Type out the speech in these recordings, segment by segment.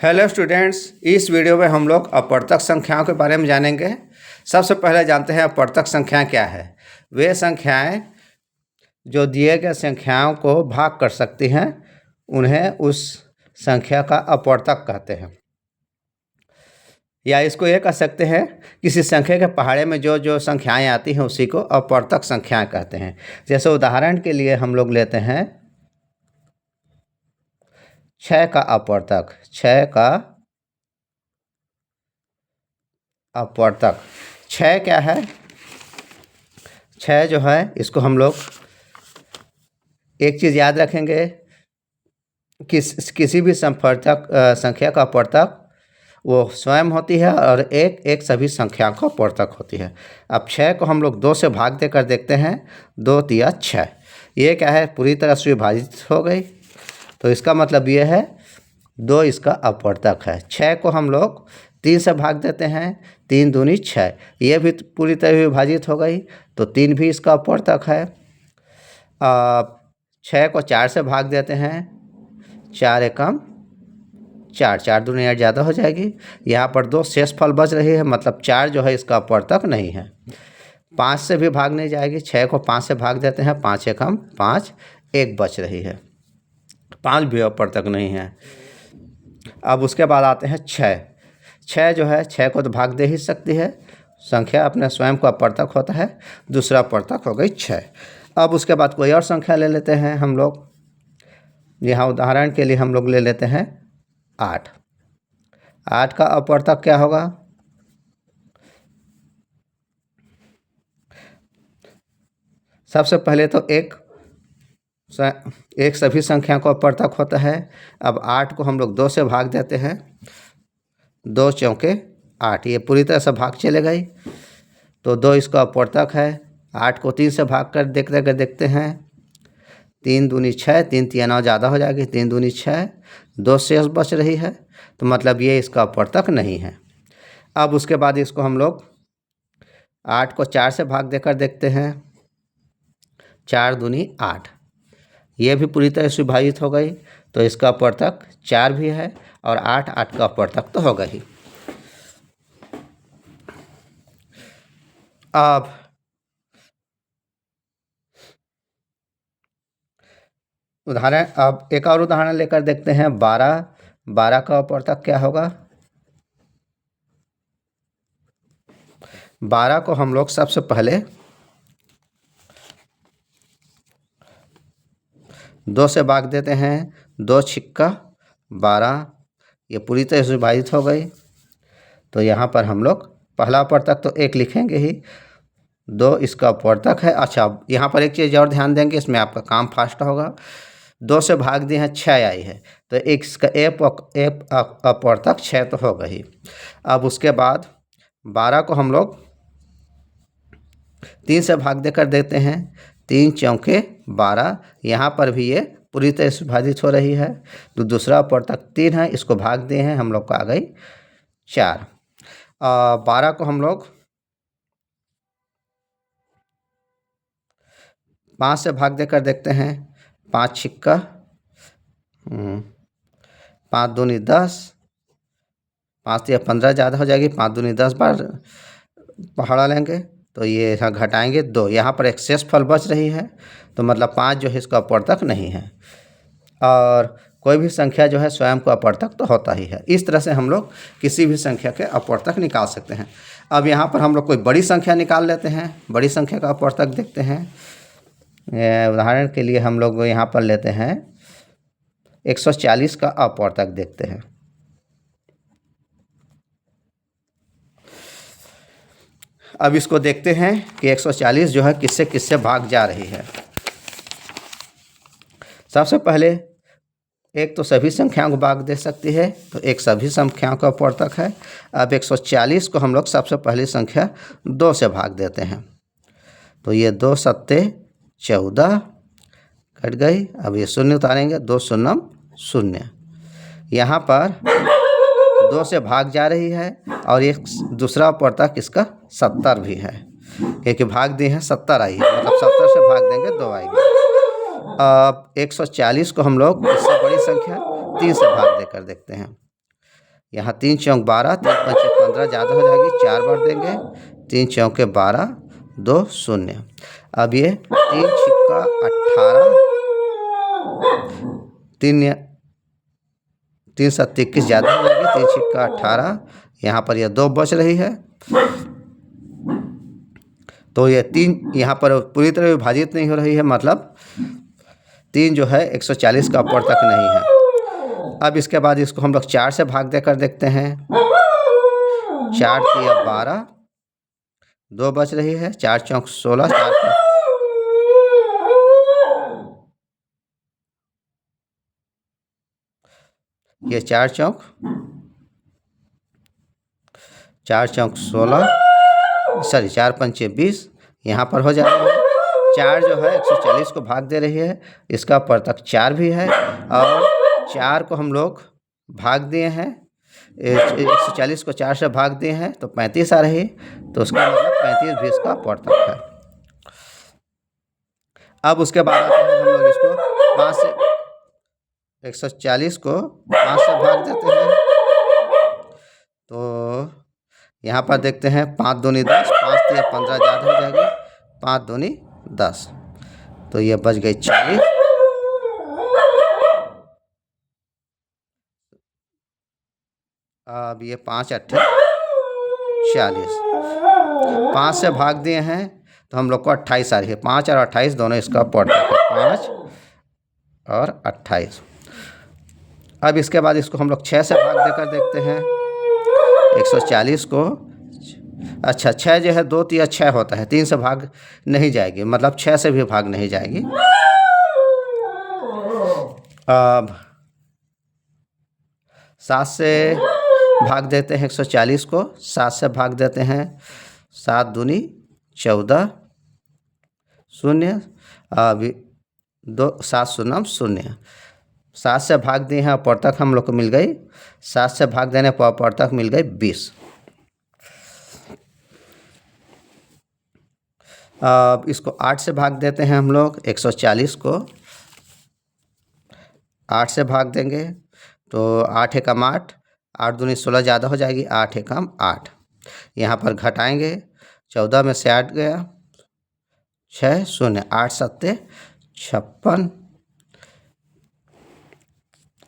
Hello students, इस video में हम लोग अपवर्तक संख्याओं के बारे में जानेंगे। सबसे पहले जानते हैं अपवर्तक संख्या क्या है। वे संख्याएं जो दिए गए संख्याओं को भाग कर सकती हैं उन्हें उस संख्या का अपवर्तक कहते हैं। या इसको ये कह सकते हैं किसी संख्या के पहाड़े में जो जो संख्याएं आती हैं उसी को अपवर्तक संख्याएं कहते हैं। जैसे उदाहरण के लिए हम लोग लेते हैं 6 का अपवर्तक। 6 का अपवर्तक 6 क्या है? 6 जो है इसको हम लोग एक चीज़ याद रखेंगे, किसी भी संख्या का अपवर्तक वो स्वयं होती है और एक सभी संख्या का अपवर्तक होती है। अब 6 को हम लोग 2 से भाग देकर देखते हैं। 2 तिया 6, ये क्या है? पूरी तरह से विभाजित हो गई, तो इसका मतलब ये है 2 इसका अपवर्तक है। 6 को हम लोग 3 से भाग देते हैं। 3 दूनी 6, ये भी पूरी तरह विभाजित हो गई, तो 3 भी इसका अपवर्तक है। 6 को 4 से भाग देते हैं। 4 एकम 4, 4 दूनी 8 ज़्यादा हो जाएगी। यहाँ पर 2 शेषफल बच रही है, मतलब 4 जो है इसका अपवर्तक नहीं है। 5 से भी भाग नहीं जाएगी। 6 को 5 से भाग देते हैं। 5 एकम 5, 1 बच रही है। 5 भी अपवर्तक नहीं है। अब उसके बाद आते हैं 6। 6 जो है 6 को तो भाग दे ही सकती है, संख्या अपने स्वयं का अपवर्तक होता है। दूसरा अपवर्तक हो गई 6। अब उसके बाद कोई और संख्या ले लेते हैं हम लोग। यहाँ उदाहरण के लिए हम लोग ले लेते हैं 8। 8 का अपवर्तक क्या होगा? सबसे पहले तो एक सभी संख्या को अपवर्तक होता है। अब 8 को हम लोग 2 से भाग देते हैं। 2 चौके 8, ये पूरी तरह से भाग चले गई, तो 2 इसका अपवर्तक है। 8 को 3 से भाग कर देखते हैं। 3 दूनी 6, 3 तिया 9 ज़्यादा हो जाएगी। 3 दूनी 6, 2 शेष बच रही है, तो मतलब ये इसका अपवर्तक नहीं है। अब उसके बाद इसको हम लोग 8 को 4 से भाग देकर देखते हैं। 4 दूनी 8, ये भी पूरी तरह से विभाजित हो गई, तो इसका अपवर्तक 4 भी है, और 8 का अपवर्तक तो होगा ही। अब एक और उदाहरण लेकर देखते हैं। 12। 12 का अपवर्तक क्या होगा? 12 को हम लोग सबसे पहले 2 से भाग देते हैं। 2 छिक्का 12, ये पूरी तरह से विभाजित हो गई, तो यहाँ पर हम लोग पहला अपवर्तक तो 1 लिखेंगे ही। 2 इसका अपवर्तक है। अच्छा, यहाँ पर एक चीज़ और ध्यान देंगे, इसमें आपका काम फास्ट होगा। 2 से भाग दिए हैं, 6 आई है, तो इसका एक अपवर्तक 6 तो होगा ही। अब उसके बाद 12 को हम लोग 3 से भाग देकर देते हैं। 3 चौके 12, यहाँ पर भी ये पूरी तरह से विभाजित हो रही है, तो दूसरा अपवर्तक 3 है, इसको भाग दिए हैं, हम लोग को आ गई 4। 12 को हम लोग 5 से भाग देकर देखते हैं। 5 छिक्का 5 दूनी 10, 5 या 15 ज़्यादा हो जाएगी। 5 दूनी 10 बार पहाड़ा लेंगे, तो ये यहाँ घटाएंगे 2, यहाँ पर एक शेषफल बच रही है, तो मतलब 5 जो है इसका अपवर्तक नहीं है। और कोई भी संख्या जो है स्वयं को अपवर्तक तो होता ही है। इस तरह से हम लोग किसी भी संख्या के अपवर्तक निकाल सकते हैं। अब यहाँ पर हम लोग कोई बड़ी संख्या निकाल लेते हैं। बड़ी संख्या का अपवर्तक देखते हैं। उदाहरण के लिए हम लोग यहाँ पर लेते हैं 140 का अपवर्तक देखते हैं। अब इसको देखते हैं कि 140 जो है किससे किससे भाग जा रही है। सबसे पहले एक तो सभी संख्याओं को भाग दे सकती है, तो एक सभी संख्याओं का अपवर्तक है। अब 140 को हम लोग सबसे पहली संख्या 2 से भाग देते हैं, तो ये 2 सत्ते 14 कट गई। अब ये शून्य उतारेंगे, 2 शून्यम 0, यहाँ पर 2 से भाग जा रही है, और एक दूसरा अपवर्तक इसका 70 भी है, क्योंकि भाग दिए हैं 70 आई है, मतलब 70 से भाग देंगे 2 आएगी। अब 140 को हम लोग इससे बड़ी संख्या 3 से भाग देकर देखते हैं। यहाँ 3 चौक 12, 3 पंचे 15 ज़्यादा हो जाएगी, 4 बार देंगे, 3 चौके 12, 2 0। अब ये 3 छिक्का 18, 3 7 21 ज़्यादा हो जाएगी, 3 छिक्का 18, यहाँ पर यह 2 बच रही है। तो ये 3 यहाँ पर पूरी तरह विभाजित नहीं हो रही है, मतलब 3 जो है 140 का अपर्तक नहीं है। अब इसके बाद इसको हम लोग 4 से भाग देकर देखते हैं। 4 तिया 12, 2 बच रही है, 4 चौक 16, 4 चौक 16, सॉरी 4 पंचे 20, यहाँ पर हो जाएगा। 4 जो है 140 को भाग दे रही है, इसका अपर्तक 4 भी है, और 4 को हम लोग भाग दिए हैं, 140 को 4 से भाग दिए हैं तो 35 आ रही, तो उसका मतलब 35 भी इसका अपर्तक है। अब उसके बाद आते हैं हम लोग इसको 5 से 140 को 5 से भाग देते हैं, तो यहाँ पर देखते हैं 5 दूनी 10, 5 तिया 15 ज़्यादा हो जाएगी, 5 दूनी 10, तो ये बच गई 40। अब ये 5 8 40, 5 से भाग दिए हैं तो हम लोग को 28 आ रही है। 5 और 28 दोनों इसका अपर्तक है, 5 और 28। अब इसके बाद इसको हम लोग 6 से भाग देकर देखते हैं। 140 को, अच्छा 6 जो है 2 तिया 6 होता है, 3 से भाग नहीं जाएगी, मतलब 6 से भी भाग नहीं जाएगी। अब 7 से भाग देते हैं 140 को, 7 से भाग देते हैं, 7 दूनी 14, 0, अब 2 7 0 0, 7 से भाग दिए हैं, अपर्तक हम लोग को मिल गई, 7 से भाग देने पर अपर्तक मिल गई 20। अब इसको 8 से भाग देते हैं हम लोग, 140 को 8 से भाग देंगे तो 8 एकम 8, 8 दूनी 16 ज़्यादा हो जाएगी, 8 एकम 8, यहाँ पर घटाएंगे, 14 में से 8 गया, 6 0, 8 7 56,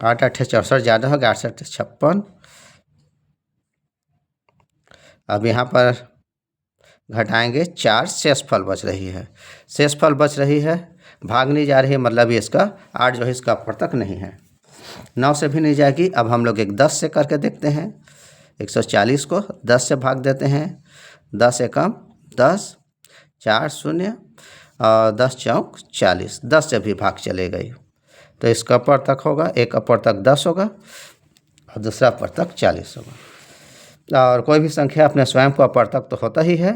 8 8 64 ज़्यादा हो गया, 8 7 56। अब यहाँ पर घटाएंगे, 4 शेषफल बच रही है, शेषफल बच रही है, भाग नहीं जा रही है, मतलब ये इसका 8 जो है इसका अपर्तक नहीं है। 9 से भी नहीं जाएगी। अब हम लोग एक 10 से करके देखते हैं। 140 को 10 से भाग देते हैं, 10 एकम 10, 4 0, और 10 चौक 40, 10 से भी भाग चले गई, तो इसका अपर्तक होगा, एक अपर्तक 10 होगा और दूसरा अपर्तक 40 होगा। और कोई भी संख्या अपने स्वयं को अपर्तक तो होता ही है,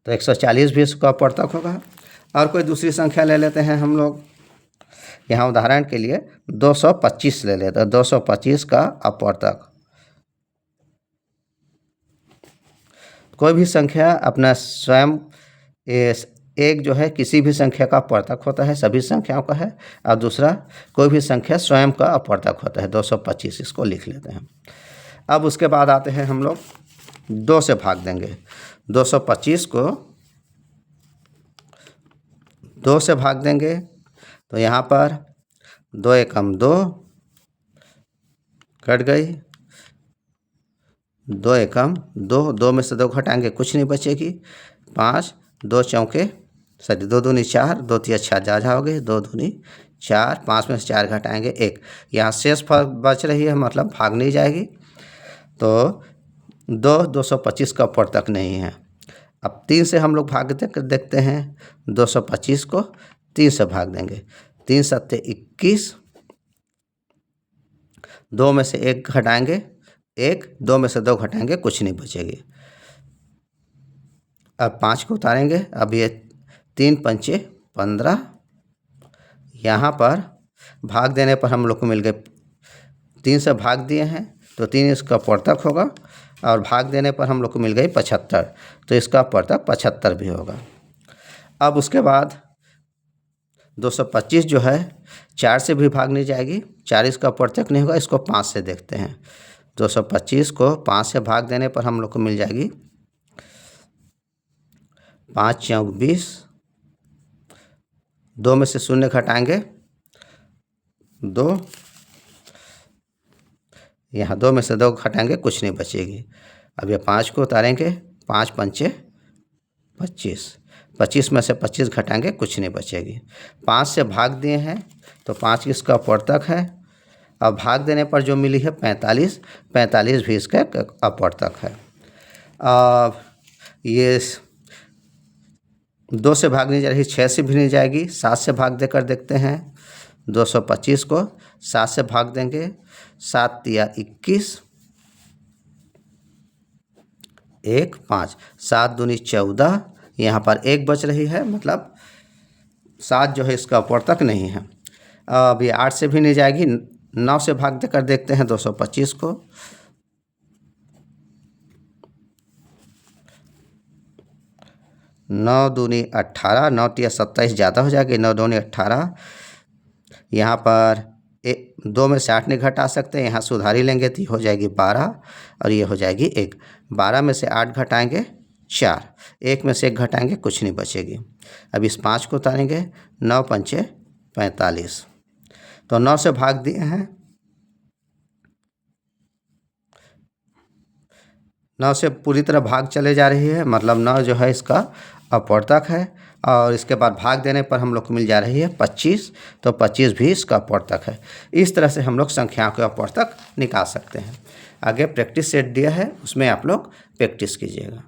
तो 140 भी इसका अपर्तक होगा। और कोई दूसरी संख्या ले लेते हैं हम लोग, यहाँ उदाहरण के लिए 225 ले लेते हैं। 225 का अपर्तक, कोई भी संख्या अपना स्वयं एक जो है किसी भी संख्या का अपर्तक होता है, सभी संख्याओं का है, और दूसरा कोई भी संख्या स्वयं का अपर्तक होता है। 225 इसको लिख लेते हैं। अब उसके बाद आते हैं हम लोग 2 से भाग देंगे। 225 को 2 से भाग देंगे तो यहाँ पर 2 एकम 2 कट गई, 2 एकम 2, 2 में से 2 घटाएंगे कुछ नहीं बचेगी, 5, 2 चौके 2 दूनी 4, 2 तिया 6 ज़्यादा हो गए, 2 दूनी 4, 5 में से 4 घटाएंगे 1, यहाँ शेष फल बच रही है, मतलब भाग नहीं जाएगी, तो 225 का अपर्तक नहीं है। अब 3 से हम लोग भाग देखते हैं। 225 को 3 से भाग देंगे, 3 7 21, 2 में से 1 घटाएंगे 1, 2 में से 2 घटाएंगे कुछ नहीं बचेगी। अब 5 को उतारेंगे, अब ये 3 पंचे 15, यहाँ पर भाग देने पर हम लोग को मिल गए, 3 से भाग दिए हैं तो 3 इसका अपर्तक होगा, और भाग देने पर हम लोग को मिल गई 75, तो इसका अपर्तक 75 भी होगा। अब उसके बाद 225 जो है 4 से भी भाग नहीं जाएगी, 4 इसका अपवर्तक नहीं होगा। इसको 5 से देखते हैं। 225 को 5 से भाग देने पर हम लोग को मिल जाएगी 5 चौक 20, 2 में से 0 घटाएंगे 2, यहाँ 2 में से 2 घटाएंगे कुछ नहीं बचेगी। अब ये 5 को उतारेंगे, 5 पंचे 25, 25 में से 25 घटाएंगे कुछ नहीं बचेगी। 5 से भाग दिए हैं तो 5 इसका अपवर्तक है। अब भाग देने पर जो मिली है 45, 45 भी इसका अपवर्तक है। अब ये 2 से भाग नहीं जा रही, 6 से भी नहीं जाएगी, 7 से भाग देकर देखते हैं। 225 को 7 से भाग देंगे, 7 तिया 21, 1 5, 7 दूनी 14, यहाँ पर 1 बच रही है, मतलब 7 जो है इसका अपवर्तक नहीं है। अब ये 8 से भी नहीं जाएगी, 9 से भाग देकर देखते हैं 225 को। 9 दूनी 18, 9 तिया 27 ज़्यादा हो जाएगी, 9 दूनी 18। यहाँ पर 2 में से 8 नहीं घटा सकते, यहाँ सुधारी लेंगे तो हो जाएगी 12 और ये हो जाएगी 1। 12 में से 8 घटाएंगे 4, 1 में से 1 घटाएंगे कुछ नहीं बचेगी। अब इस 5 को उतारेंगे, 9 पंचे 45, तो 9 से भाग दिए हैं, 9 से पूरी तरह भाग चले जा रही है, मतलब 9 जो है इसका अपवर्तक है। और इसके बाद भाग देने पर हम लोग को मिल जा रही है 25, तो 25 भी इसका अपवर्तक है। इस तरह से हम लोग संख्याओं के अपवर्तक निकाल सकते हैं। आगे प्रैक्टिस सेट दिया है, उसमें आप लोग प्रैक्टिस कीजिएगा।